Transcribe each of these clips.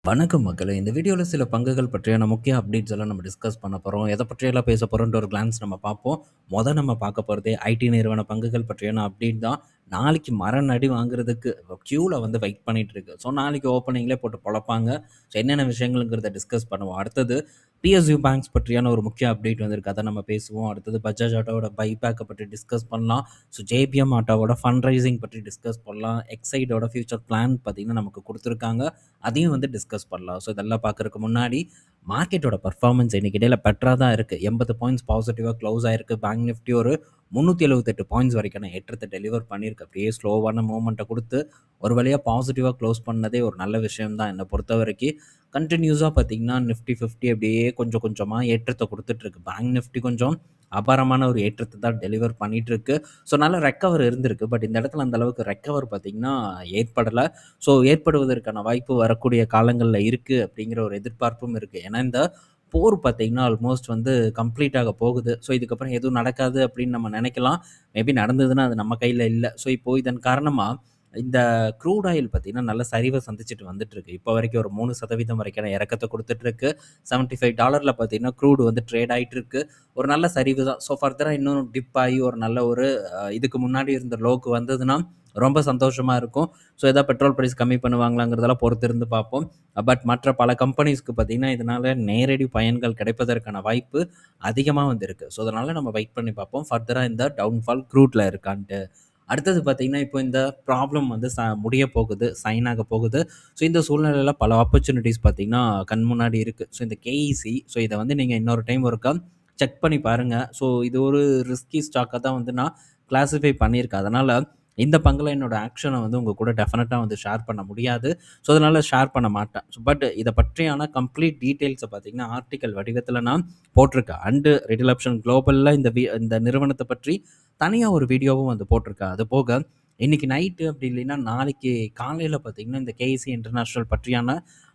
வணக்கம் மக்களே! இந்த வீடியோல சில பங்குகள் பற்றியான முக்கிய அப்டேட்ஸ் எல்லாம் நம்ம டிஸ்கஸ் பண்ண போறோம். எத பற்றியெல்லாம் பேச போறோம்ன்ற ஒரு கிளான்ஸ் நம்ம பார்ப்போம். நம்ம பார்க்க போறதே ஐடி நிறுவன பங்குகள் பற்றியான அப்டேட் தான். நாளைக்கு மரண அடி வாங்குறதுக்கு கியூல வந்து வெயிட் பண்ணிட்டு இருக்கு. ஸோ நாளைக்கு ஓப்பனிங்லேயே போட்டு பொளப்பாங்க. ஸோ என்னென்ன விஷயங்கள்ங்கிறத டிஸ்கஸ் பண்ணுவோம். அடுத்தது பிஎஸ்யூ பேங்க்ஸ் பற்றியான ஒரு முக்கிய அப்டேட் வந்திருக்கு. அத நம்ம பேசுவோம். அடுத்தது பஜாஜ் ஆட்டோவோட பைபேக்க பற்றி டிஸ்கஸ் பண்ணலாம். ஸோ ஜேபிஎம் ஆட்டோவோட ஃபண்ட் ரைசிங் பற்றி டிஸ்கஸ் பண்ணலாம். எக்ஸைடோட ஃபியூச்சர் பிளான் பார்த்தீங்கன்னா நமக்கு குடுத்துருக்காங்க. அதையும் வந்து டிஸ்கஸ் பண்ணலாம். ஸோ இதெல்லாம் பார்க்கறதுக்கு முன்னாடி மார்க்கெட்டோட பெர்ஃபார்மன்ஸ் இன்னைக்கு இடையில பெட்டரா தான் இருக்கு. 80 பாயிண்ட்ஸ் பாசிட்டிவா க்ளோஸ் ஆயிருக்கு. பேங்க் நிஃப்டி ஒரு 378 பாயிண்ட்ஸ் வரைக்கான ஏற்றத்த டெலிவர் பண்ணியிருக்கு. அப்படியே ஸ்லோவான மூவ்மெண்ட்ட குடுத்து ஒரு வழியா பாசிட்டிவா க்ளோஸ் பண்ணதே ஒரு நல்ல விஷயம் தான் என்ன பொறுத்தவரைக்கி. கன்டினியூஸா பார்த்தீங்கன்னா, நிஃப்டி 50 அப்படியே கொஞ்சம் கொஞ்சமா ஏற்றத்த குடுத்துட்டுருக்கு. பேங்க் நிஃப்டி கொஞ்சம் அபாரமான ஒரு ஏற்றத்த தான் டெலிவர் பண்ணிட்டுருக்கு. ஸோ நல்ல ரெக்கவர் இருந்திருக்கு. பட் இந்த இடத்துல அந்த அளவுக்கு ரெக்கவர் பார்த்தீங்கன்னா ஏற்படல. ஸோ ஏற்படுவதற்கான வாய்ப்பு வரக்கூடிய காலங்கள்ல இருக்கு அப்படிங்கிற ஒரு எதிர்பார்ப்பும் இருக்கு. ஏன்னா, இந்த போர் பார்த்தீங்கன்னா, ஆல்மோஸ்ட் வந்து கம்ப்ளீட் ஆக போகுது. ஸோ இதுக்கப்புறம் எதுவும் நடக்காது அப்படின்னு நம்ம நெனைக்கலாம். மேபி நடந்ததுன்னா அது நம்ம கையில இல்ல. ஸோ இப்போ இதன் காரணமா இந்த க்ரூட் ஆயில் பார்த்தீங்கன்னா, நல்ல சரிவ சந்திச்சுட்டு வந்துட்டுருக்கு. இப்போ வரைக்கும் ஒரு 3% வரைக்கான இறக்கத்த குடுத்துட்டுருக்கு. $75ல பார்த்தீங்கன்னா, க்ரூட் வந்து ட்ரேட் ஆயிட்டுருக்கு. ஒரு நல்ல சரிவு தான். ஸோ ஃபர்தரா இன்னும் டிப் ஆகி ஒரு நல்ல ஒரு இதுக்கு முன்னாடி இருந்த லோக்கு வந்ததுன்னா, ரொம்ப சந்தோஷமா இருக்கும். ஸோ ஏதாவது பெட்ரோல் பிரைஸ் கம்மி பண்ணுவாங்களாங்கிறதெல்லாம் பொறுத்திருந்து பார்ப்போம். பட் மற்ற பல கம்பெனிஸ்க்கு பார்த்தீங்கன்னா, இதனால நேரடி பயன்கள் கிடைப்பதற்கான வாய்ப்பு அதிகமா வந்து இருக்கு. ஸோ அதனால நம்ம வெயிட் பண்ணி பார்ப்போம். ஃபர்தரா இந்த டவுன்ஃபால் க்ரூட்ல இருக்கான்ட்டு. அடுத்தது பார்த்தீங்கன்னா, இப்போ இந்த ப்ராப்ளம் வந்து முடிய போகுது, சைன் ஆக போகுது. ஸோ இந்த சூழ்நிலையில பல ஆப்பர்ச்சுனிட்டீஸ் பார்த்தீங்கன்னா, கண் முன்னாடி இருக்கு. ஸோ இந்த கேஇசி ஸோ இத வந்து நீங்க இன்னொரு டைம் ஒருக்கா செக் பண்ணி பாருங்க. ஸோ இது ஒரு ரிஸ்கி ஸ்டாக்கா தான் வந்து நான் கிளாசிஃபை பண்ணியிருக்கேன். அதனால இந்த பங்குல என்னோட ஆக்ஷன வந்து உங்க கூட டெஃபினட்டா வந்து ஷேர் பண்ண முடியாது. ஸோ அதனால ஷேர் பண்ண மாட்டேன். பட் இத பற்றியான கம்ப்ளீட் டீட்டெயில்ஸ பார்த்தீங்கன்னா, ஆர்டிக்கல் வடிவத்தில நான் போட்டிருக்கேன். ரெட்டில் ஆப்ஷன் குளோபல்ல இந்த நிறுவனத்த பற்றி தனியா ஒரு வீடியோவும் வந்து போட்டிருக்கேன். அது போக இன்னைக்கு நைட்டு அப்படி இல்லைன்னா, நாளைக்கு காலையில பார்த்தீங்கன்னா, இந்த கேஇசி இன்டர்நேஷனல் பற்றியான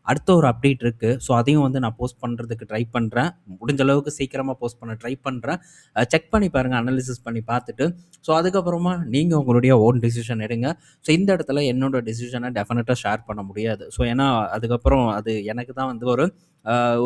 அடுத்த ஒரு அப்டேட் இருக்கு. ஸோ அதையும் வந்து நான் போஸ்ட் பண்றதுக்கு ட்ரை பண்றேன். முடிஞ்ச அளவுக்கு சீக்கிரமா போஸ்ட் பண்ண ட்ரை பண்றேன். செக் பண்ணி பாருங்க. அனாலிசிஸ் பண்ணி பார்த்துட்டு, ஸோ அதுக்கப்புறமா நீங்க உங்களுடைய ஓன் டிசிஷன் எடுங்க. ஸோ இந்த இடத்துல என்னோட டிசிஷன டெஃபினட்டா ஷேர் பண்ண முடியாது. ஸோ ஏன்னா, அதுக்கப்புறம் அது எனக்கு தான் வந்து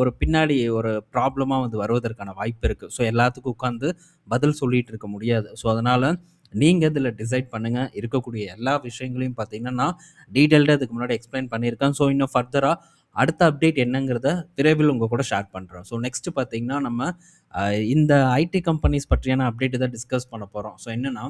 ஒரு பின்னாடி ஒரு ப்ராப்ளமா வந்து வருவதற்கான வாய்ப்பு இருக்கு. ஸோ எல்லாத்துக்கும் உட்காந்து பதில் சொல்லிட்டு இருக்க முடியாது. ஸோ அதனால நீங்க இதில டிசைட் பண்ணுங்க. இருக்கக்கூடிய எல்லா விஷயங்களையும் பார்த்தீங்கன்னா, நான் டீட்டெயில்டா இதுக்கு முன்னாடி எக்ஸ்ப்ளைன் பண்ணியிருக்கேன். ஸோ இன்னும் ஃபர்தரா அடுத்த அப்டேட் என்னங்கிறத விரைவில் உங்க கூட ஷேர் பண்றேன். ஸோ நெக்ஸ்ட் பார்த்தீங்கன்னா, நம்ம அ இந்த ஐடி கம்பெனிஸ் பற்றியான அப்டேட் தான் டிஸ்கஸ் பண்ண போறோம். ஸோ என்னன்னா,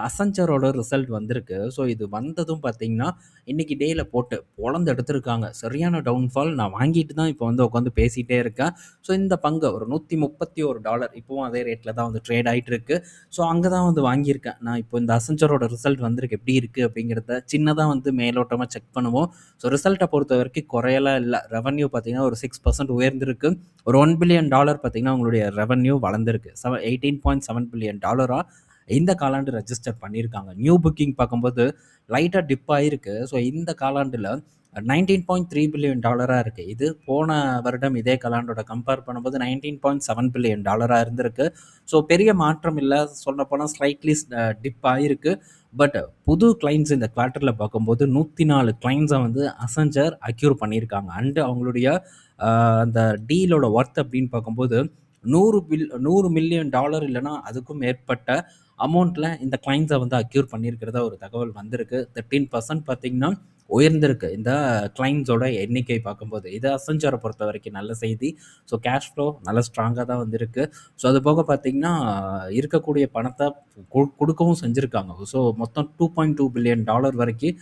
அசென்ச்சரோட ரிசல்ட் வந்திருக்கு. ஸோ இது வந்ததும் பார்த்தீங்கன்னா, இன்னைக்கு டேல போட்டு பொளந்து எடுத்திருக்காங்க. சரியான டவுன்ஃபால். நான் வாங்கிட்டு தான் இப்போ வந்து உட்காந்து பேசிட்டே இருக்கேன். ஸோ இந்த பங்கு ஒரு $131 இப்பவும் அதே ரேட்ல தான் வந்து ட்ரேட் ஆயிட்டு இருக்கு. ஸோ அங்க தான் வந்து வாங்கியிருக்கேன். நான் இப்போ இந்த அசென்ச்சரோட ரிசல்ட் வந்திருக்கு. எப்படி இருக்கு அப்படிங்கிறத சின்னதா வந்து மேலோட்டமா செக் பண்ணுவோம். ஸோ ரிசல்ட்ட பொறுத்தவரைக்கும் குறையலாம் இல்ல. ரெவென்யூ பார்த்தீங்கன்னா, ஒரு 6% உயர்ந்திருக்கு. ஒரு $1 பில்லியன் பார்த்தீங்கன்னா, உங்களுடைய ரெவென்யூ வளர்ந்திருக்கு. $18.7 பில்லியன் இந்த காலாண்டு ரெஜிஸ்டர் பண்ணியிருக்காங்க. நியூ புக்கிங் பார்க்கும்போது லைட்டா டிப் ஆயிருக்கு. ஸோ இந்த காலாண்டுல $19.3 பில்லியன் இருக்கு. இது போன வருடம் இதே காலாண்டோட கம்பேர் பண்ணும்போது $19.7 பில்லியன் இருந்திருக்கு. ஸோ பெரிய மாற்றம் இல்ல. சொல்லப்போனா ஸ்லைட்லி டிப் ஆயிருக்கு. பட் புது கிளையண்ட்ஸ் இந்த குவார்ட்டர்ல பார்க்கும்போது 104 கிளையண்ட்ஸ வந்து அசென்ச்சர் அக்யூர் பண்ணியிருக்காங்க. அவங்களுடைய அந்த டீலோட வொர்த் அப்படின்னு பார்க்கும்போது $100 மில்லியன் இல்லன்னா அதுக்கும் மேற்பட்ட அமௌண்ட்ல இந்த கிளையண்ட்ஸ வந்து அக்யூர் பண்ணியிருக்கிறதா ஒரு தகவல் வந்திருக்கு. 13% பார்த்தீங்கன்னா உயர்ந்திருக்கு. இந்த கிளையண்ட்ஸோட எண்ணிக்கை பார்க்கும்போது. இது அசென்ச்சர பொறுத்தவரைக்கும் நல்ல செய்தி. ஸோ கேஷ் ஃப்ளோ நல்ல ஸ்ட்ராங்கா தான் வந்திருக்கு. ஸோ அது போக பார்த்தீங்கன்னா, இருக்கக்கூடிய பணத்த குடுக்கவும் செஞ்சிருக்காங்க. ஸோ மொத்தம் $2.2 பில்லியன் வரைக்கும்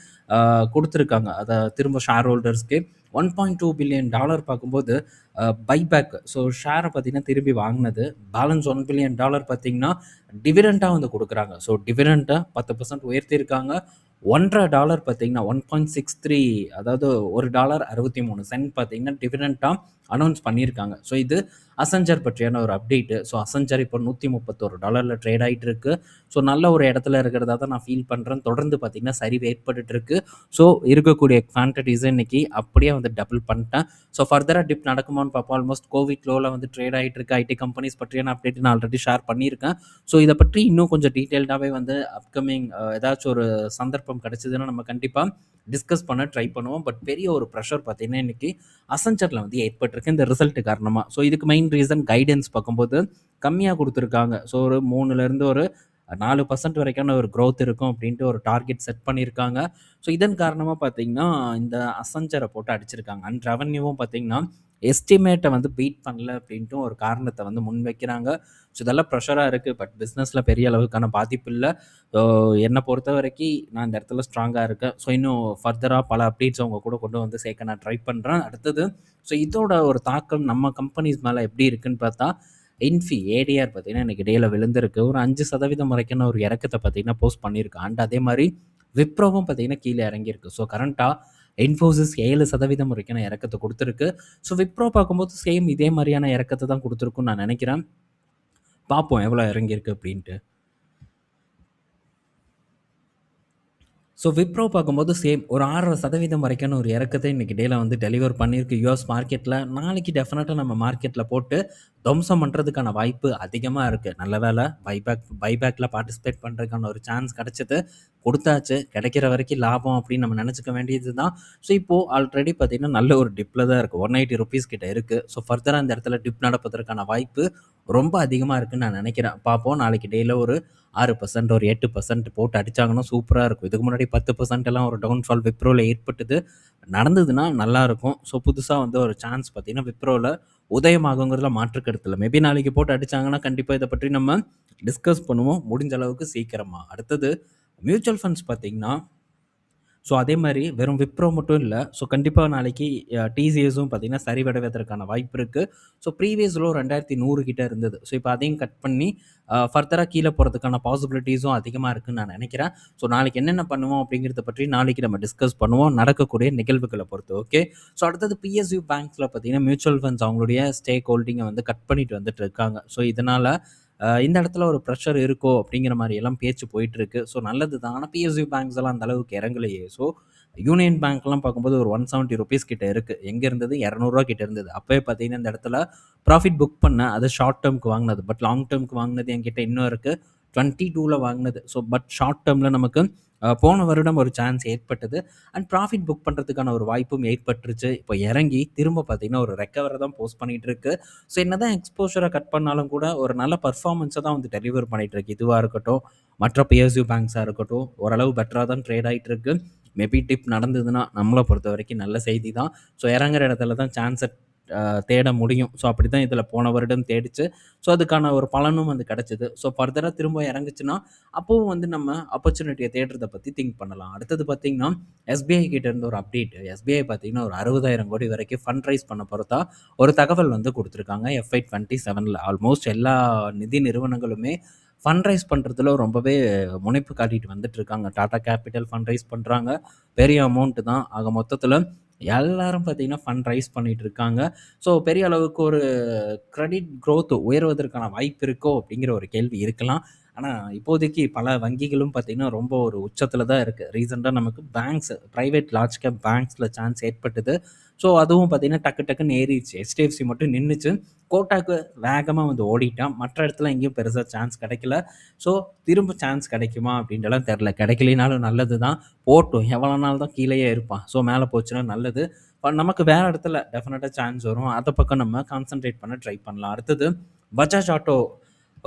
குடுத்துருக்காங்க. அத திரும்ப ஷேர் ஹோல்டர்ஸ்க்கு. $1.2 பில்லியன் பார்க்கும்போது பைபேக் ஸோ ஷேர பார்த்தீங்கன்னா திரும்பி வாங்குனது. பேலன்ஸ் $1 பில்லியன் பார்த்தீங்கன்னா, டிவிடெண்டா வந்து குடுக்குறாங்க. ஸோ டிவிடெண்ட்ட 10% உயர்த்தியிருக்காங்க. $1.50 பார்த்தீங்கன்னா 1.63 அதாவது $1.63 பார்த்தீங்கன்னா டிவிடெண்டா அனௌன்ஸ் பண்ணியிருக்காங்க. ஸோ இது அசென்ச்சர் பற்றியான ஒரு அப்டேட். ஸோ அசென்ச்சர் இப்போ $131 ட்ரேட் ஆயிட்டு இருக்கு. ஸோ நல்ல ஒரு இடத்துல இருக்கிறதா தான் நான் ஃபீல் பண்றேன். தொடர்ந்து பார்த்தீங்கன்னா சரிவு ஏற்பட்டுட்டு இருக்கு. ஸோ இருக்கக்கூடிய குவான்டிட்டீஸ இன்னைக்கு அப்படியே வந்து டபுள் பண்ணிட்டேன். ஸோ ஃபர்தரா டிப் நடக்குமான்னு பார்ப்போம். ஆல்மோஸ்ட் கோவிட் லோல வந்து ட்ரேட் ஆயிட்டு இருக்கு. ஐடி கம்பெனிஸ் பற்றியான அப்டேட் நான் ஆல்ரெடி ஷேர் பண்ணியிருக்கேன். ஸோ இத பற்றி இன்னும் கொஞ்சம் டீட்டெயில்டாவே வந்து அப்கமிங் ஏதாச்சும் ஒரு சந்தர்ப்ப சந்தர்ப்பம் கிடைச்சதுன்னா நம்ம கண்டிப்பாக டிஸ்கஸ் பண்ண ட்ரை பண்ணுவோம். பட் பெரிய ஒரு ப்ரெஷர் பார்த்தீங்கன்னா இன்னைக்கு அசென்ச்சரில் வந்து ஏற்பட்டிருக்கு இந்த ரிசல்ட் காரணமாக. ஸோ இதுக்கு மெயின் ரீசன் கைடன்ஸ் பார்க்கும்போது கம்மியாக கொடுத்துருக்காங்க. ஸோ ஒரு 3லேருந்து ஒரு 4% வரைக்கான ஒரு growth இருக்கும் அப்படின்ட்டு ஒரு டார்கெட் செட் பண்ணியிருக்காங்க. ஸோ இதன் காரணமாக பார்த்தீங்கன்னா இந்த அசென்ச்சரை போட்டு அடிச்சிருக்காங்க. அண்ட் ரெவன்யூவும் பார்த்தீங்கன்னா எஸ்டிமேட்டை வந்து பீட் பண்ணல அப்படின்ட்டு ஒரு காரணத்தை வந்து முன்வைக்கிறாங்க. ஸோ இதெல்லாம் ப்ரெஷராக இருக்குது. பட் பிஸ்னஸில் பெரிய அளவுக்கான பாதிப்பு இல்லை. ஸோ என்னை பொறுத்த வரைக்கும் நான் இந்த இடத்துல ஸ்ட்ராங்காக இருக்கேன். ஸோ இன்னும் ஃபர்தராக பல அப்டேட்ஸ் அவங்க கூட கொண்டு வந்து சேர்க்க நான் ட்ரை பண்ணுறேன். அடுத்தது ஸோ இதோட ஒரு தாக்கம் நம்ம கம்பெனிஸ் மேலே எப்படி இருக்குன்னு பார்த்தா இன்ஃபி ஏடிஆர் பார்த்தீங்கன்னா இன்றைக்கி டேயில் விழுந்திருக்கு. ஒரு 5% வரைக்கும் ஒரு இறக்கத்தை பார்த்தீங்கன்னா போஸ்ட் பண்ணியிருக்கு. அண்ட் அதே மாதிரி விப்ரோவும் பார்த்தீங்கன்னா கீழே இறங்கியிருக்கு. ஸோ கரண்ட்டாக இன்ஃபோசிஸ் 7% வரைக்கும் இறக்கத்தை கொடுத்துருக்கு. ஸோ விப்ரோ பார்க்கும்போது சேம் இதே மாதிரியான இறக்கத்தை தான் கொடுத்துருக்குன்னு நான் நினைக்கிறேன். பார்ப்போம் எவ்வளோ இறங்கியிருக்கு அப்படின்ட்டு. ஸோ விப்ரோ பார்க்கும்போது சேம் ஒரு 6% வரைக்கான ஒரு இறக்கத்தை இன்றைக்கி டேயில் வந்து டெலிவர் பண்ணியிருக்கு யூஎஸ் மார்க்கெட்டில். நாளைக்கு டெஃபினட்டாக நம்ம மார்க்கெட்டில் போட்டு துவம்சம் பண்ணுறதுக்கான வாய்ப்பு அதிகமாக இருக்குது. நல்ல வேலை பைபேக்கில் பார்ட்டிசிபேட் பண்ணுறதுக்கான ஒரு சான்ஸ் கிடச்சிது, கொடுத்தாச்சு. கிடைக்கிற வரைக்கும் லாபம் அப்படின்னு நம்ம நினச்சிக்க வேண்டியது தான். ஸோ இப்போது ஆல்ரெடி பார்த்திங்கன்னா நல்ல ஒரு டிப்பில் தான் இருக்குது. 180 ருபீஸ் கிட்ட இருக்குது. ஸோ ஃபர்தராக இந்த இடத்துல டிப் நடப்பதற்கான வாய்ப்பு ரொம்ப அதிகமாக இருக்குதுன்னு நான் நினைக்கிறேன். பார்ப்போம் நாளைக்கு டேயில் ஒரு 6% ஒரு 8% போட்டு அடித்தாங்கன்னா சூப்பராக இருக்கும். இதுக்கு முன்னாடி 10% எல்லாம் ஒரு டவுன்ஃபால் விப்ரோவில் ஏற்பட்டது. நடந்ததுன்னா நல்லாயிருக்கும். ஸோ புதுசாக வந்து ஒரு சான்ஸ் பார்த்தீங்கன்னா விப்ரோவில் உதயமாகுங்கிறதுல மாற்று கருத்து இல்லை. மேபி நாளைக்கு போட்டு அடித்தாங்கன்னா கண்டிப்பாக இதை பற்றி நம்ம டிஸ்கஸ் பண்ணுவோம் முடிஞ்ச அளவுக்கு சீக்கிரமாக. அடுத்தது மியூச்சுவல் ஃபண்ட்ஸ் பார்த்திங்கன்னா ஸோ அதே மாதிரி வெறும் விப்ரோ மட்டும் இல்லை. ஸோ கண்டிப்பாக நாளைக்கு டிசிஎஸும் பார்த்திங்கன்னா சரிவடைவதற்கான வாய்ப்பு இருக்குது. ஸோ ப்ரீவியஸ் லோ 2100 கிட்ட இருந்தது. ஸோ இப்போ அதையும் கட் பண்ணி ஃபர்தராக கீழே போகிறதுக்கான பாசிபிலிட்டிஸும் அதிகமாக இருக்குதுன்னு நான் நினைக்கிறேன். ஸோ நாளைக்கு என்னென்ன பண்ணுவோம் அப்படிங்கிறத பற்றி நாளைக்கு நம்ம டிஸ்கஸ் பண்ணுவோம் நடக்கக்கூடிய நிகழ்வுகளை பொறுத்து. ஓகே. ஸோ அடுத்தது பிஎஸ்யூ பேங்க்ஸில் பார்த்திங்கன்னா மியூச்சுவல் ஃபண்ட்ஸ் அவங்களுடைய ஸ்டேக் ஹோல்டிங்கை வந்து கட் பண்ணிட்டு வந்துட்டு இருக்காங்க. ஸோ இதனால் இந்த இடத்துல ஒரு ப்ரெஷர் இருக்கோ அப்படிங்கிற மாதிரி எல்லாம் பேச்சு போயிட்டுருக்கு. ஸோ நல்லது தான். ஆனால் பிஎஸ்யூ பேங்க்ஸ் எல்லாம் அந்த அளவுக்கு இறங்கலையே. ஸோ யூனியன் பேங்க்லாம் பார்க்கும்போது ஒரு 170 ருபீஸ் கிட்ட இருக்குது. எங்கே இருந்தது 200 கிட்ட இருந்தது. அப்போயே பார்த்தீங்கன்னா இந்த இடத்துல ப்ராஃபிட் புக் பண்ண அது ஷார்ட் டேர்முக்கு வாங்கினது. பட் லாங் டேர்முக்கு வாங்கினது என்கிட்ட இன்னும் இருக்குது. 22ல் வாங்கினது. ஸோ பட் ஷார்ட் டேர்மில் நமக்கு போன வருடம் ஒரு சான்ஸ் ஏற்பட்டது. அண்ட் ப்ராஃபிட் புக் பண்ணுறதுக்கான ஒரு வாய்ப்பும் ஏற்பட்டுருச்சு. இப்போ இறங்கி திரும்ப பார்த்தீங்கன்னா ஒரு ரெக்கவரை தான் போஸ்ட் பண்ணிகிட்டு இருக்கு. ஸோ என்ன தான் எக்ஸ்போஷரை கட் பண்ணாலும் கூட ஒரு நல்ல பர்ஃபார்மன்ஸை தான் வந்து டெலிவர் பண்ணிகிட்ருக்கு. இதுவாக இருக்கட்டும், மற்ற பிஎஸ்யூ பேங்க்ஸாக இருக்கட்டும், ஓரளவு பெட்டராக தான் ட்ரேட் ஆகிட்டு இருக்கு. மேபி டிப் நடந்ததுன்னா நம்மளை பொறுத்த வரைக்கும் நல்ல செய்தி தான். ஸோ இறங்குற இடத்துல தான் சான்ஸை தேட முடியும். ஸோ அப்படி தான் இதில் போன வருடம் தேடிச்சு. ஸோ அதுக்கான ஒரு பலனும் வந்து கிடச்சிது. ஸோ ஃபர்தராக திரும்ப இறங்குச்சுன்னா அப்போவும் வந்து நம்ம ஆப்பர்ச்சுனிட்டியை தேடுறதை பற்றி திங்க் பண்ணலாம். அடுத்தது பார்த்திங்கன்னா எஸ்பிஐ கிட்ட இருந்த ஒரு அப்டேட். எஸ்பிஐ பார்த்திங்கன்னா ஒரு 60,000 கோடி வரைக்கும் ஃபண்ட் ரைஸ் பண்ண போகிறதா ஒரு தகவல் வந்து கொடுத்துருக்காங்க. FY 27ல் ஆல்மோஸ்ட் எல்லா நிதி நிறுவனங்களுமே ஃபண்ட் ரைஸ் பண்ணுறதுல ரொம்பவே முனைப்பு காட்டிட்டு வந்துட்டு இருக்காங்க. டாடா கேபிட்டல் ஃபண்ட் ரைஸ் பண்ணுறாங்க. பெரிய அமௌண்ட்டு தான். ஆக மொத்தத்தில் எல்லாரும் பார்த்தீங்கன்னா ஃபண்ட் ரைஸ் பண்ணிகிட்டு இருக்காங்க. ஸோ பெரிய அளவுக்கு ஒரு கிரெடிட் க்ரோத் உயர்வதற்கான வாய்ப்பு இருக்கோ அப்படிங்கிற ஒரு கேள்வி இருக்கலாம். ஆனால் இப்போதைக்கு பல வங்கிகளும் பார்த்திங்கன்னா ரொம்ப ஒரு உச்சத்தில் தான் இருக்குது. ரீசெண்டாக நமக்கு பேங்க்ஸ் ப்ரைவேட் லார்ஜ் கேப் பேங்க்ஸில் சான்ஸ் ஏற்பட்டது. ஸோ அதுவும் பார்த்திங்கன்னா டக்கு டக்குன்னு ஏறிடுச்சு. HDFC மட்டும் நின்றுச்சு. கோட்டாக்கு வேகமாக வந்து ஓடிட்டான். மற்ற இடத்துல எங்கேயும் பெருசாக சான்ஸ் கிடைக்கல. ஸோ திரும்ப சான்ஸ் கிடைக்குமா அப்படின்றலாம் தெரில. கிடைக்கலினாலும் நல்லது தான். போட்டும் எவ்வளோ நாள் தான் கீழேயே இருப்பான். ஸோ மேலே போச்சுன்னா நல்லது. நமக்கு வேறு இடத்துல டெஃபினட்டாக சான்ஸ் வரும். அதை பக்கம் நம்ம கான்சன்ட்ரேட் பண்ண ட்ரை பண்ணலாம். அடுத்தது பஜாஜ் ஆட்டோ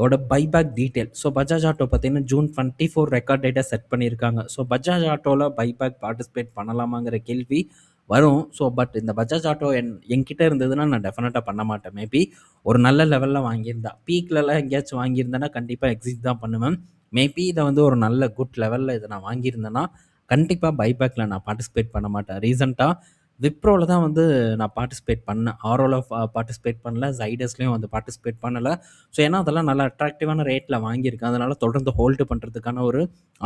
ஓட buyback detail. So Bajaj auto பார்த்தீங்கன்னா June 24 ரெக்கார்ட் டேட்டை செட் பண்ணியிருக்காங்க. ஸோ பஜாஜ் ஆட்டோவில் பைபேக் பார்ட்டிசிபேட் பண்ணலாமாங்கிற கேள்வி வரும். ஸோ பட் இந்த பஜாஜ் ஆட்டோ என்கிட்ட இருந்ததுன்னா நான் டெஃபினட்டாக பண்ண மாட்டேன். மேபி ஒரு நல்ல லெவலில் வாங்கியிருந்தா, பீக்லலாம் எங்கேயாச்சும் வாங்கியிருந்தேன்னா கண்டிப்பாக எக்ஸிட் தான் பண்ணுவேன். மேபி இதை வந்து ஒரு நல்ல குட் லெவலில் இதை நான் வாங்கியிருந்தேன்னா கண்டிப்பாக பைபேக்கில் நான் பார்ட்டிசிபேட் பண்ண மாட்டேன். ரீசெண்டாக விப்ரோவில் தான் வந்து நான் பார்ட்டிசிபேட் பண்ணேன். ஆரோவில் பார்ட்டிசிபேட் பண்ணல. ஜைடஸ்லேயும் வந்து பார்ட்டிசிபேட் பண்ணலை. ஸோ ஏன்னா அதெல்லாம் நல்லா அட்ராக்டிவான ரேட்டில் வாங்கியிருக்கேன். அதனால் தொடர்ந்து ஹோல்டு பண்ணுறதுக்கான ஒரு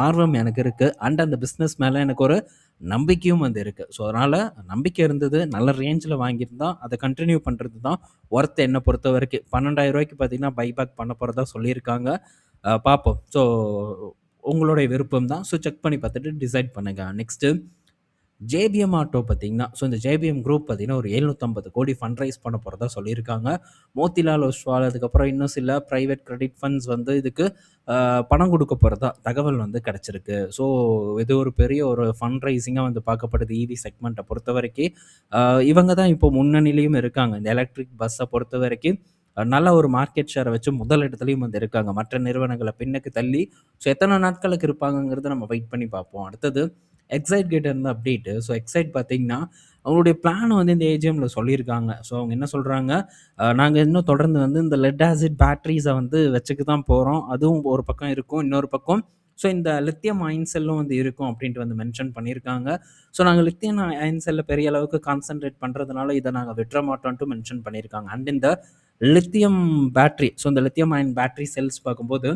ஆர்வம் எனக்கு இருக்குது. அண்ட் அந்த பிஸ்னஸ் மேலே எனக்கு ஒரு நம்பிக்கையும் வந்து இருக்குது. ஸோ அதனால் நம்பிக்கை இருந்தது. நல்ல ரேஞ்சில் வாங்கியிருந்தா அதை கண்டினியூ பண்ணுறது தான் ஒர்த் என்னை பொறுத்த வரைக்கும். 12,000 பார்த்திங்கன்னா பைபேக் பண்ண போகிறதா சொல்லியிருக்காங்க. பார்ப்போம். ஸோ உங்களுடைய விருப்பம் தான். ஸோ செக் பண்ணி பார்த்துட்டு டிசைட் பண்ணுங்கள். நெக்ஸ்ட்டு ஜேபிஎம் ஆட்டோ பார்த்தீங்கன்னா, ஸோ இந்த ஜேபிஎம் குரூப் பார்த்தீங்கன்னா, ஒரு 750 கோடி ஃபண்ட் ரைஸ் பண்ண போறதா சொல்லியிருக்காங்க. மோத்திலால் ஒஸ்வால், அதுக்கப்புறம் இன்னும் சில பிரைவேட் கிரெடிட் ஃபண்ட்ஸ் வந்து இதுக்கு பணம் குடுக்க போறதா தகவல் வந்து கிடைச்சிருக்கு. ஸோ இது ஒரு பெரிய ஒரு ஃபண்ட் ரைசிங்கா வந்து பார்க்கப்படுது ஈவி செக்மெண்ட்ட பொறுத்தவரைக்கும். அ இவங்க தான் இப்போ முன்னணியிலயும் இருக்காங்க. இந்த எலக்ட்ரிக் பஸ்ஸ பொறுத்தவரைக்கும் நல்ல ஒரு மார்க்கெட் ஷேர வச்சு முதல் இடத்துலயும் வந்து இருக்காங்க. மற்ற நிறுவனங்கள பின்னுக்கு தள்ளி. ஸோ எத்தன நாட்களுக்கு இருப்பாங்கங்கிறத நம்ம வெயிட் பண்ணி பார்ப்போம். அடுத்தது எக்ஸைட் கிட்ட இருந்த அப்டேட்டு. ஸோ எக்ஸைட் பார்த்தீங்கன்னா, அவங்களுடைய பிளான வந்து இந்த ஏஜிஎம்ல சொல்லியிருக்காங்க. ஸோ அவங்க என்ன சொல்றாங்க, நாங்க இன்னும் தொடர்ந்து வந்து இந்த லெட் ஆசிட் பேட்டரீஸ வந்து வச்சுக்க தான் போறோம். அதுவும் ஒரு பக்கம் இருக்கும். இன்னொரு பக்கம் ஸோ இந்த லித்தியம் அயன் செல்லும் வந்து இருக்கும் அப்டின்ட்டு வந்து மென்ஷன் பண்ணியிருக்காங்க. ஸோ நாங்க லித்தியம் அயன் செல்ல பெரிய அளவுக்கு கான்சன்ட்ரேட் பண்றதுனால இத நாங்க விட்ற மாட்டோன்ட்டு மென்ஷன் பண்ணியிருக்காங்க. அண்ட் இந்த லித்தியம் பேட்டரி, ஸோ இந்த லித்தியம் அயன் பேட்டரி செல்ஸ் பார்க்கும்போது,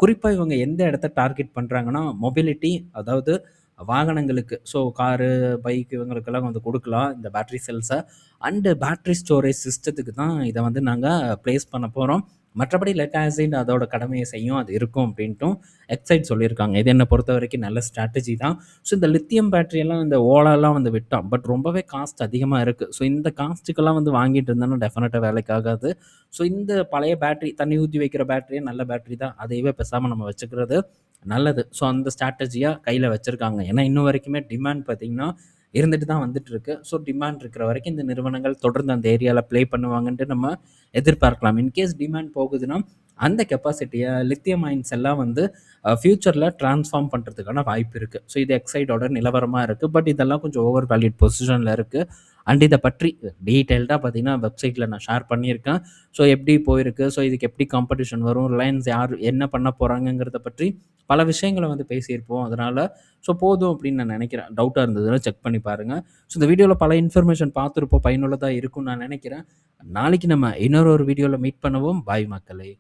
குறிப்பா இவங்க எந்த இடத்த டார்கெட் பண்றாங்கன்னா, மொபிலிட்டி, அதாவது வாகனங்களுக்கு. ஸோ காரு, பைக் இவங்களுக்கெல்லாம் வந்து குடுக்கலாம் இந்த பேட்டரி செல்ஸ. அண்டு பேட்டரி ஸ்டோரேஜ் சிஸ்டத்துக்கு தான் இத வந்து நாங்க பிளேஸ் பண்ண போறோம். மற்றபடி லெட் ஆசிட் அதோட கடமைய செய்யும். அது இருக்கும் அப்டின்ட்டும் எக்ஸைட் சொல்லியிருக்காங்க. இது என்ன பொறுத்தவரைக்கும் நல்ல ஸ்ட்ராட்டஜி தான். ஸோ இந்த லித்தியம் பேட்டரி எல்லாம் இந்த ஓலாலாம் வந்து விட்டான். பட் ரொம்பவே காஸ்ட் அதிகமா இருக்கு. ஸோ இந்த காஸ்ட்டுக்கெல்லாம் வந்து வாங்கிட்டு இருந்தோம்னா டெஃபினட்டா வேலைக்கு ஆகாது. ஸோ இந்த பழைய பேட்டரி, தண்ணி ஊத்தி வைக்கிற பேட்டரியே நல்ல பேட்டரி தான். அதையவே பேசாம நம்ம வச்சுக்கிறது நல்லது. ஸோ அந்த ஸ்ட்ராட்டஜியா கையில வச்சிருக்காங்க. ஏன்னா, இன்னும் வரைக்குமே டிமாண்ட் பார்த்தீங்கன்னா, இருந்துட்டு தான் வந்துட்டு இருக்கு. ஸோ டிமாண்ட் இருக்கிற வரைக்கும் இந்த நிறுவனங்கள் தொடர்ந்து அந்த ஏரியால ப்ளே பண்ணுவாங்கன்ட்டு நம்ம எதிர்பார்க்கலாம். இன்கேஸ் டிமாண்ட் போகுதுன்னா, அந்த கெப்பாசிட்டிய லித்தியம் அயன்ஸ் எல்லாம் வந்து ஃபியூச்சர்ல ட்ரான்ஸ்ஃபார்ம் பண்றதுக்கான வாய்ப்பு இருக்கு. ஸோ இது எக்ஸைட்டோட நிலவரமா இருக்கு. பட் இதெல்லாம் கொஞ்சம் ஓவர் வேல்யூட் பொசிஷன்ல இருக்கு. அண்ட் இத பற்றி டீட்டெயில்டா பார்த்தீங்கன்னா, வெப்சைட்ல நான் ஷேர் பண்ணியிருக்கேன். ஸோ எப்படி போயிருக்கு, ஸோ இதுக்கு எப்படி காம்படிஷன் வரும், ரிலையன்ஸ் யார் என்ன பண்ண போறாங்கங்கிறத பற்றி பல விஷயங்கள வந்து பேசியிருப்போம். அதனால ஸோ போதும் அப்படின்னு நான் நினைக்கிறேன். டவுட்டா இருந்ததுன்னா செக் பண்ணி பாருங்க. ஸோ இந்த வீடியோல பல இன்ஃபர்மேஷன் பார்த்துருப்போம். பயனுள்ளதா இருக்கும்னு நான் நினைக்கிறேன். நாளைக்கு நம்ம இன்னொரு ஒரு வீடியோல மீட் பண்ணுவோம். பாய் மக்களே!